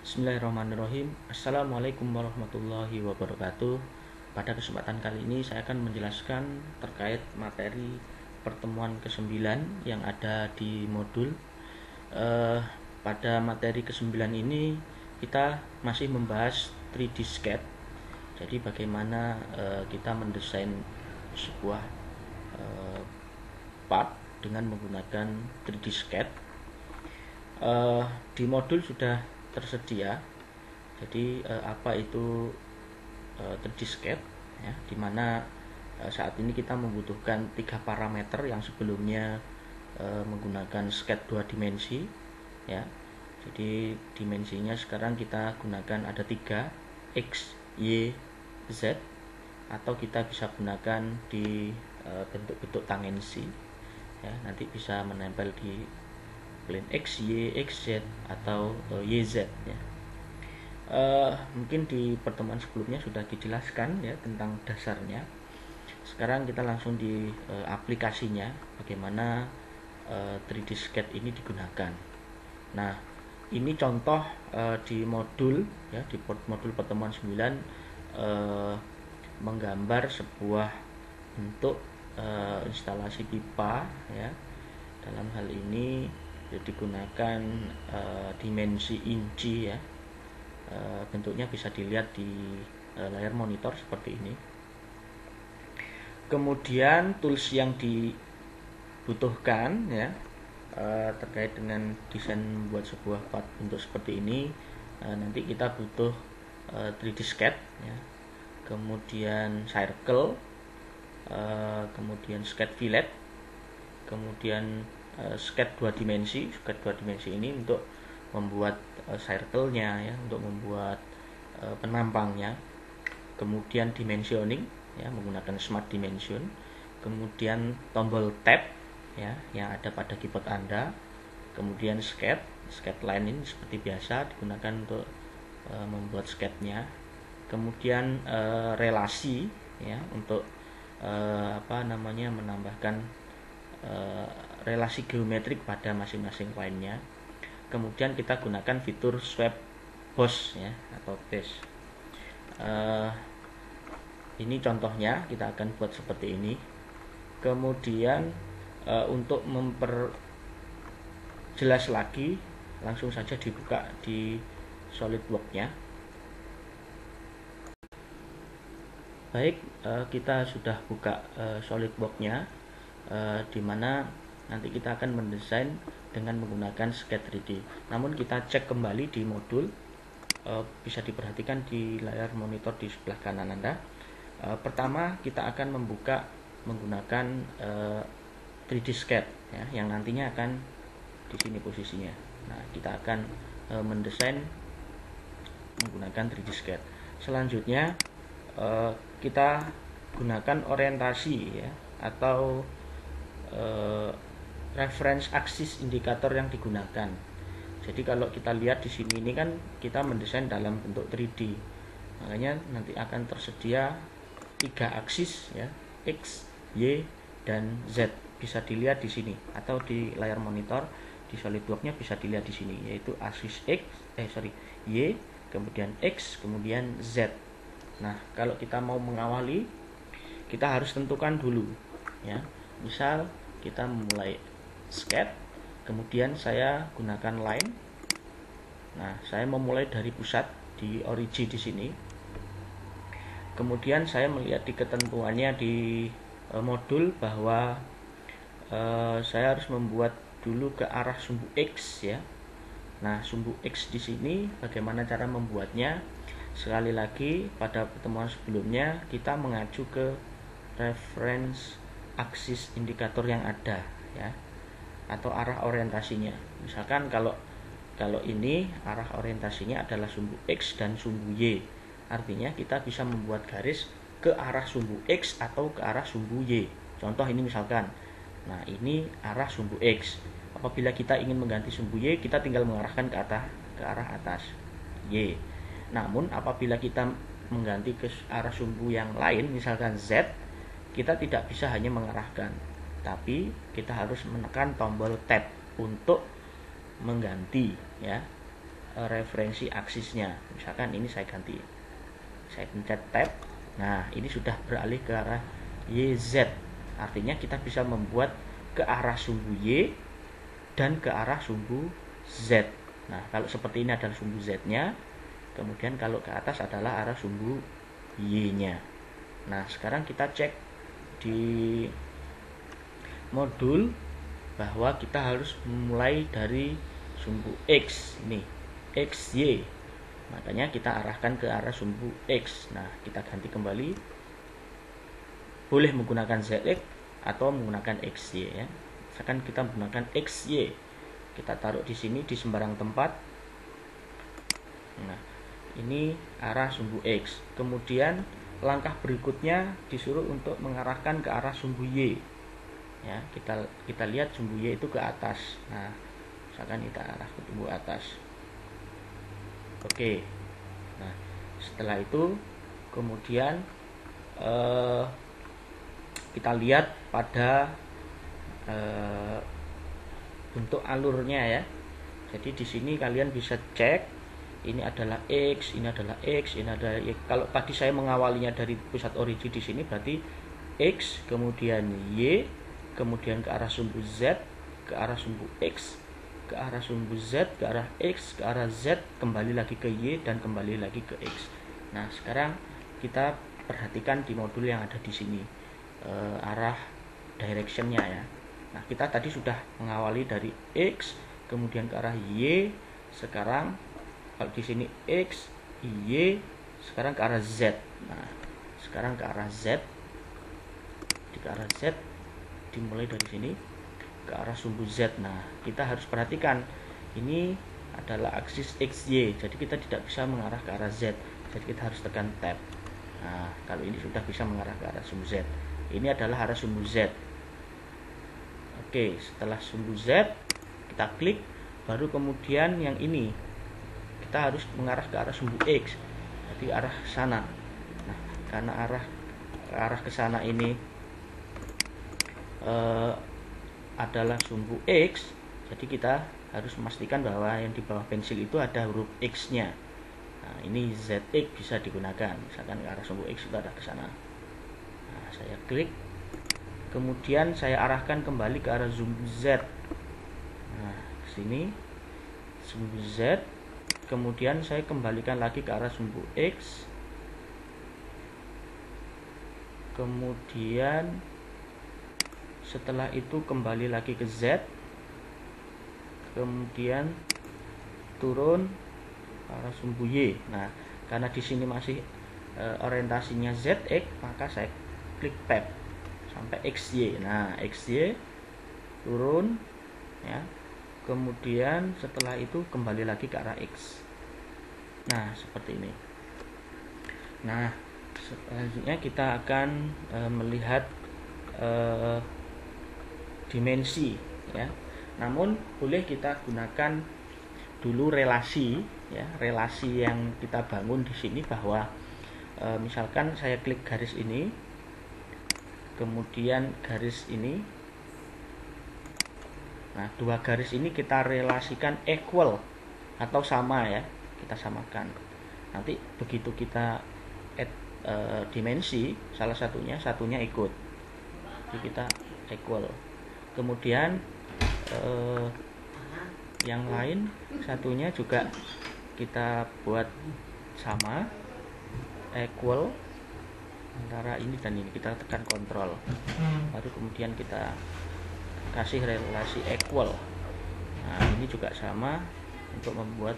Bismillahirrahmanirrahim. Assalamualaikum warahmatullahi wabarakatuh. Pada kesempatan kali ini saya akan menjelaskan terkait materi pertemuan ke-9 yang ada di modul. Pada materi ke-9 ini kita masih membahas 3D sketch. Jadi bagaimana kita mendesain sebuah part dengan menggunakan 3D sketch. Di modul sudah tersedia. Jadi apa itu 3D sketch ya, dimana saat ini kita membutuhkan 3 parameter yang sebelumnya menggunakan sketch 2 dimensi ya. Jadi dimensinya sekarang kita gunakan ada 3, X, Y, Z, atau kita bisa gunakan di bentuk-bentuk tangensi ya, nanti bisa menempel di plane X, Y, XZ atau YZ ya. Mungkin di pertemuan sebelumnya sudah dijelaskan ya tentang dasarnya. Sekarang kita langsung di aplikasinya, bagaimana 3D sketch ini digunakan. Nah, ini contoh di modul ya, di modul pertemuan 9 menggambar sebuah bentuk instalasi pipa ya. Dalam hal ini digunakan dimensi inci ya. Bentuknya bisa dilihat di layar monitor seperti ini. Kemudian tools yang dibutuhkan ya terkait dengan desain membuat sebuah part bentuk seperti ini, nanti kita butuh 3D sketch ya, kemudian circle, kemudian sketch fillet, kemudian sketch 2 dimensi. Sketch 2 dimensi ini untuk membuat circle-nya ya, untuk membuat penampangnya. Kemudian dimensioning ya, menggunakan smart dimension. Kemudian tombol tab ya yang ada pada keyboard Anda. Kemudian sketch line ini seperti biasa digunakan untuk membuat sketch-nya. Kemudian relasi ya, untuk menambahkan relasi geometrik pada masing-masing line-nya. Kemudian kita gunakan fitur sweep boss ya, atau base. Ini contohnya, kita akan buat seperti ini. Kemudian untuk memperjelas lagi, langsung saja dibuka di SolidWorks-nya. Baik, kita sudah buka SolidWorks-nya, di mana nanti kita akan mendesain dengan menggunakan sketch 3D. Namun kita cek kembali di modul, bisa diperhatikan di layar monitor di sebelah kanan Anda. Pertama kita akan membuka menggunakan 3D sketch ya, yang nantinya akan di sini posisinya. Nah, kita akan mendesain menggunakan 3D sketch. Selanjutnya kita gunakan orientasi ya, atau reference axis indikator yang digunakan. Jadi kalau kita lihat di sini, ini kan kita mendesain dalam bentuk 3D, makanya nanti akan tersedia 3 aksis ya, X, Y, dan Z. Bisa dilihat di sini atau di layar monitor di SolidWorks-nya bisa dilihat di sini, yaitu aksis Y, kemudian X, kemudian Z. Nah, kalau kita mau mengawali, kita harus tentukan dulu ya. Misal kita mulai sketch, kemudian saya gunakan line. Nah, saya memulai dari pusat di origin di sini. Kemudian saya melihat di ketentuannya di modul bahwa saya harus membuat dulu ke arah sumbu X ya. Nah, sumbu X di sini bagaimana cara membuatnya? Sekali lagi, pada pertemuan sebelumnya kita mengacu ke reference aksis indikator yang ada ya, atau arah orientasinya. Misalkan kalau ini arah orientasinya adalah sumbu X dan sumbu Y, artinya kita bisa membuat garis ke arah sumbu X atau ke arah sumbu Y. Contoh ini misalkan, nah ini arah sumbu X. Apabila kita ingin mengganti sumbu Y, kita tinggal mengarahkan ke arah atas Y. Namun apabila kita mengganti ke arah sumbu yang lain, misalkan Z, kita tidak bisa hanya mengarahkan, tapi kita harus menekan tombol tab untuk mengganti ya referensi aksisnya. Misalkan ini saya ganti, saya pencet tab. Nah, ini sudah beralih ke arah YZ. Artinya kita bisa membuat ke arah sumbu Y dan ke arah sumbu Z. Nah, kalau seperti ini adalah sumbu Z-nya, kemudian kalau ke atas adalah arah sumbu Y-nya. Nah, sekarang kita cek di modul bahwa kita harus mulai dari sumbu X ini, XY. Makanya kita arahkan ke arah sumbu X. Nah, kita ganti kembali. Boleh menggunakan ZX atau menggunakan XY ya. Misalkan kita menggunakan XY. Kita taruh di sini di sembarang tempat. Nah, ini arah sumbu X. Kemudian langkah berikutnya disuruh untuk mengarahkan ke arah sumbu Y. Ya, kita lihat sumbu Y itu ke atas. Nah, misalkan kita arah ke sumbu atas. Oke. Nah, setelah itu kemudian kita lihat pada bentuk alurnya ya. Jadi di sini kalian bisa cek ini adalah X, ini adalah X, ini adalah Y. Kalau tadi saya mengawalinya dari pusat origin di sini berarti X, kemudian Y, kemudian ke arah sumbu Z, ke arah sumbu X, ke arah sumbu Z, ke arah X, ke arah Z, kembali lagi ke Y dan kembali lagi ke X. Nah, sekarang kita perhatikan di modul yang ada di sini arah directionnya ya. Nah, kita tadi sudah mengawali dari X, kemudian ke arah Y, sekarang kalau di sini X, Y, sekarang ke arah Z. Nah, sekarang ke arah Z, ke arah Z, dimulai dari sini ke arah sumbu Z. Nah, kita harus perhatikan ini adalah aksis XY, jadi kita tidak bisa mengarah ke arah Z, jadi kita harus tekan tab. Nah, kalau ini sudah bisa mengarah ke arah sumbu Z. Ini adalah arah sumbu Z. Oke, setelah sumbu Z kita klik, baru kemudian yang ini kita harus mengarah ke arah sumbu X, jadi arah sana. Nah, karena arah ke sana ini adalah sumbu X, jadi kita harus memastikan bahwa yang di bawah pensil itu ada huruf X-nya. Nah, ini ZX bisa digunakan, misalkan ke arah sumbu X itu ada ke sana. Nah, saya klik, kemudian saya arahkan kembali ke arah sumbu Z. Nah, sini sumbu Z, kemudian saya kembalikan lagi ke arah sumbu X, kemudian setelah itu kembali lagi ke Z, kemudian turun ke arah sumbu Y. Nah, karena di sini masih orientasinya ZX, maka saya klik tab sampai XY. Nah, XY turun ya. Kemudian setelah itu kembali lagi ke arah X. Nah, seperti ini. Nah, selanjutnya kita akan melihat dimensi ya. Namun boleh kita gunakan dulu relasi ya, relasi yang kita bangun di sini bahwa misalkan saya klik garis ini, kemudian garis ini. Nah, dua garis ini kita relasikan equal atau sama ya, kita samakan. Nanti begitu kita add dimensi, satunya ikut, jadi kita equal. Kemudian yang lain satunya juga kita buat sama, equal antara ini dan ini, kita tekan kontrol, baru kemudian kita kasih relasi equal. Nah, ini juga sama untuk membuat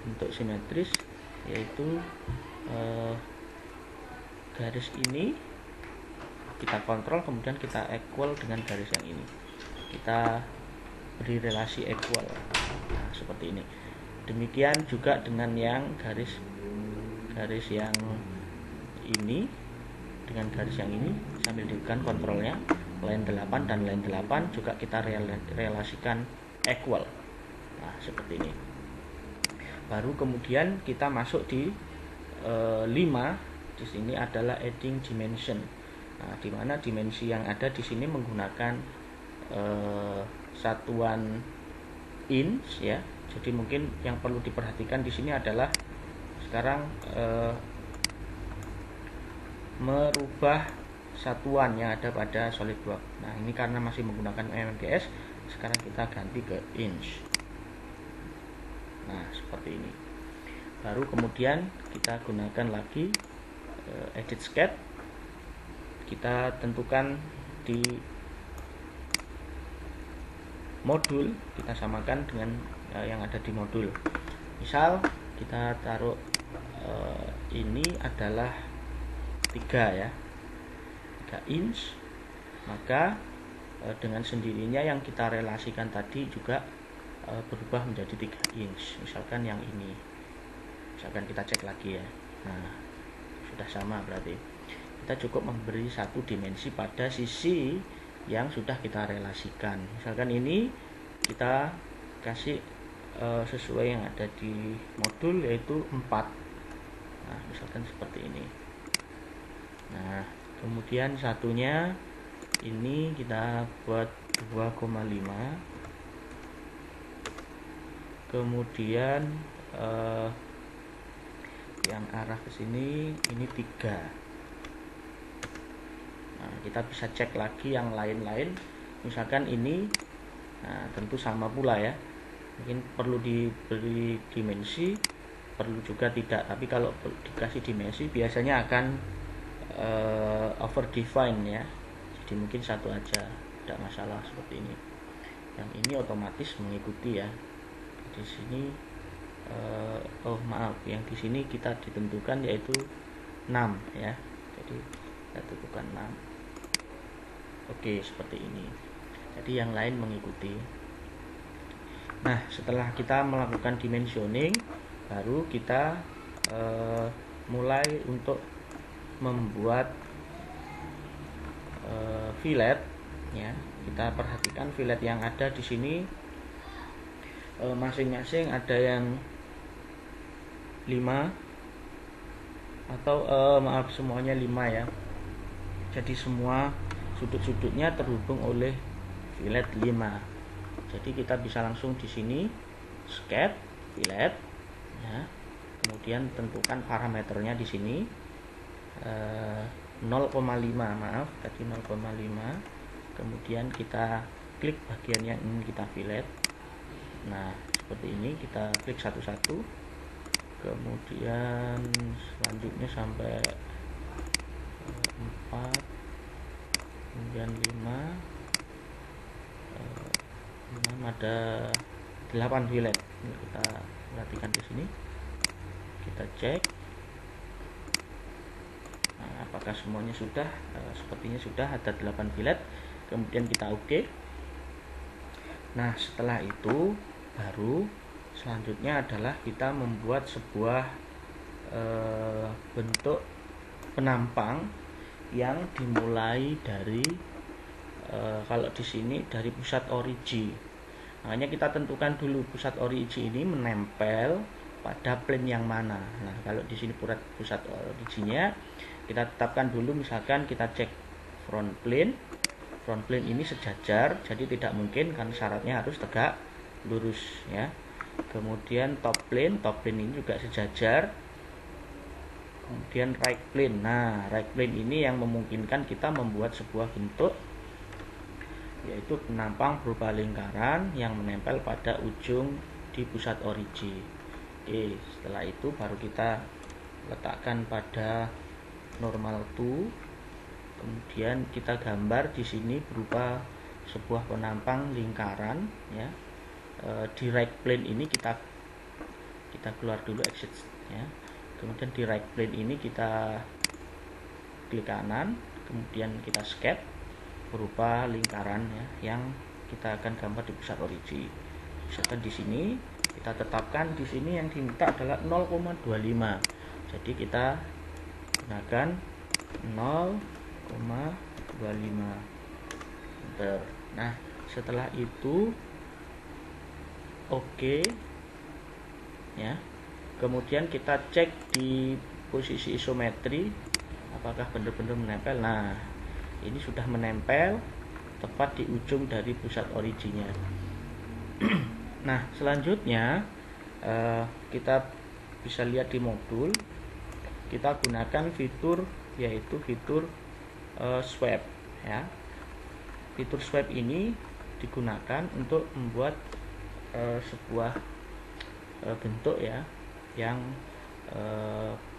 bentuk simetris, yaitu garis ini kita kontrol, kemudian kita equal dengan garis yang ini, kita beri relasi equal. Nah, seperti ini. Demikian juga dengan yang garis yang ini dengan garis yang ini, sambil ditekan kontrolnya, line 8 dan line 8 juga kita relasikan equal. Nah, seperti ini. Baru kemudian kita masuk di 5. Di sini adalah adding dimension. Nah, di mana dimensi yang ada di sini menggunakan satuan inch ya. Jadi mungkin yang perlu diperhatikan di sini adalah sekarang merubah satuan yang ada pada SolidWorks. Nah, ini karena masih menggunakan MMGS, sekarang kita ganti ke inch. Nah, seperti ini. Baru kemudian kita gunakan lagi edit sketch. Kita tentukan di modul, kita samakan dengan yang ada di modul. Misal kita taruh ini adalah 3 ya, 3 inch, maka dengan sendirinya yang kita relasikan tadi juga berubah menjadi 3 inch. Misalkan yang ini, misalkan kita cek lagi ya. Nah, sudah sama, berarti kita cukup memberi satu dimensi pada sisi yang sudah kita relasikan. Misalkan ini kita kasih sesuai yang ada di modul, yaitu 4. Nah, misalkan seperti ini. Nah, kemudian satunya ini kita buat 2,5. Kemudian yang arah ke sini ini 3. Nah, kita bisa cek lagi yang lain-lain. Misalkan ini, nah tentu sama pula ya. Mungkin perlu diberi dimensi, perlu juga tidak. Tapi kalau dikasih dimensi biasanya akan over define ya. Jadi mungkin satu aja, tidak masalah seperti ini. Yang ini otomatis mengikuti ya. Di sini maaf, yang di sini kita ditentukan yaitu 6 ya. Jadi kita tentukan 6. Oke, seperti ini. Jadi yang lain mengikuti. Nah, setelah kita melakukan dimensioning, baru kita mulai untuk membuat fillet ya. Kita perhatikan fillet yang ada di sini masing-masing ada yang 5 atau maaf, semuanya 5 ya. Jadi semua sudut-sudutnya terhubung oleh fillet 5. Jadi kita bisa langsung di sini sketch fillet ya. Kemudian tentukan parameternya di sini 0,5, maaf tadi 0,5. Kemudian kita klik bagian yang ingin kita fillet. Nah, seperti ini kita klik satu-satu. Kemudian selanjutnya sampai 4, kemudian 5, ada 8 fillet. Ini kita perhatikan di sini. Kita cek. Nah, apakah semuanya sudah? Sepertinya sudah, ada 8 fillet. Kemudian kita oke. Nah, setelah itu baru selanjutnya adalah kita membuat sebuah bentuk penampang yang dimulai dari kalau di sini dari pusat origi. Makanya kita tentukan dulu pusat origi ini menempel pada plane yang mana. Nah, kalau di sini pusat originya kita tetapkan dulu, misalkan kita cek front plane. Front plane ini sejajar, jadi tidak mungkin kan, syaratnya harus tegak lurus ya. Kemudian top plane ini juga sejajar. Kemudian right plane. Nah, right plane ini yang memungkinkan kita membuat sebuah bentuk, yaitu penampang berupa lingkaran yang menempel pada ujung di pusat origi. Oke, setelah itu baru kita letakkan pada normal to. Kemudian kita gambar di sini berupa sebuah penampang lingkaran ya. Di right plane ini kita keluar dulu, exit ya. Kemudian di right plane ini kita klik kanan, kemudian kita sketch berupa lingkaran ya, yang kita akan gambar di pusat origi. Misalkan di sini kita tetapkan di sini yang diminta adalah 0,25. Jadi kita gunakan 0,25 meter. Nah, setelah itu oke ya. Kemudian kita cek di posisi isometri apakah benar-benar menempel. Nah, ini sudah menempel tepat di ujung dari pusat originya. Nah, selanjutnya kita bisa lihat di modul, kita gunakan fitur, yaitu fitur swipe ya. Fitur swipe ini digunakan untuk membuat sebuah bentuk ya, yang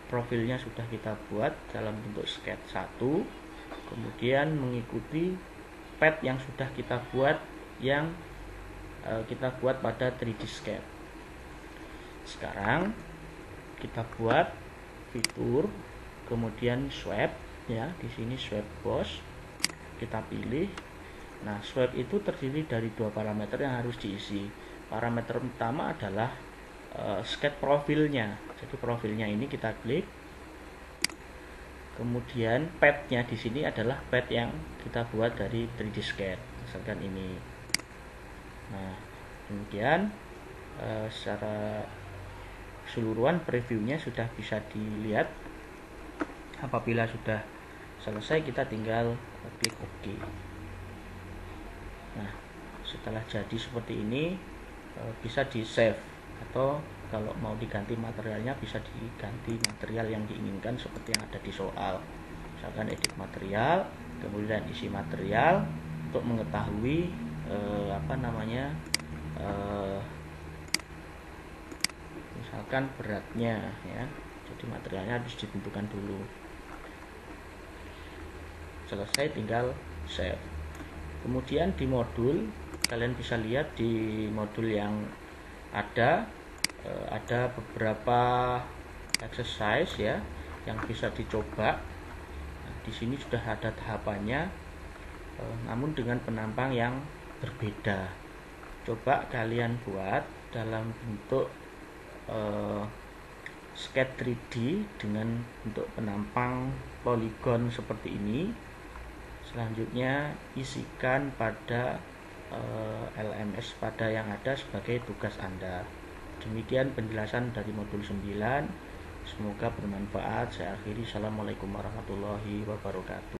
profilnya sudah kita buat dalam bentuk sketch 1, kemudian mengikuti pad yang sudah kita buat, yang kita buat pada 3D Sketch. Sekarang kita buat fitur, kemudian swipe ya, di sini swipe boss, kita pilih. Nah, swipe itu terdiri dari dua parameter yang harus diisi. Parameter utama adalah sketch profilnya. Jadi profilnya ini kita klik. Kemudian padnya di sini adalah pad yang kita buat dari 3D Sketch, misalkan ini. Nah, kemudian secara keseluruhan previewnya sudah bisa dilihat. Apabila sudah selesai, kita tinggal klik OK. Nah, setelah jadi seperti ini, bisa di save, atau kalau mau diganti materialnya bisa diganti material yang diinginkan seperti yang ada di soal. Misalkan edit material, kemudian isi material untuk mengetahui misalkan beratnya ya. Jadi materialnya harus ditentukan dulu. Selesai, tinggal save. Kemudian di modul, kalian bisa lihat di modul yang ada beberapa exercise ya yang bisa dicoba. Nah, di sini sudah ada tahapannya, namun dengan penampang yang berbeda. Coba kalian buat dalam bentuk sketch 3D dengan bentuk penampang poligon seperti ini. Selanjutnya isikan pada LMS pada yang ada sebagai tugas Anda. Demikian penjelasan dari modul 9. Semoga bermanfaat. Saya akhiri. Assalamualaikum warahmatullahi wabarakatuh.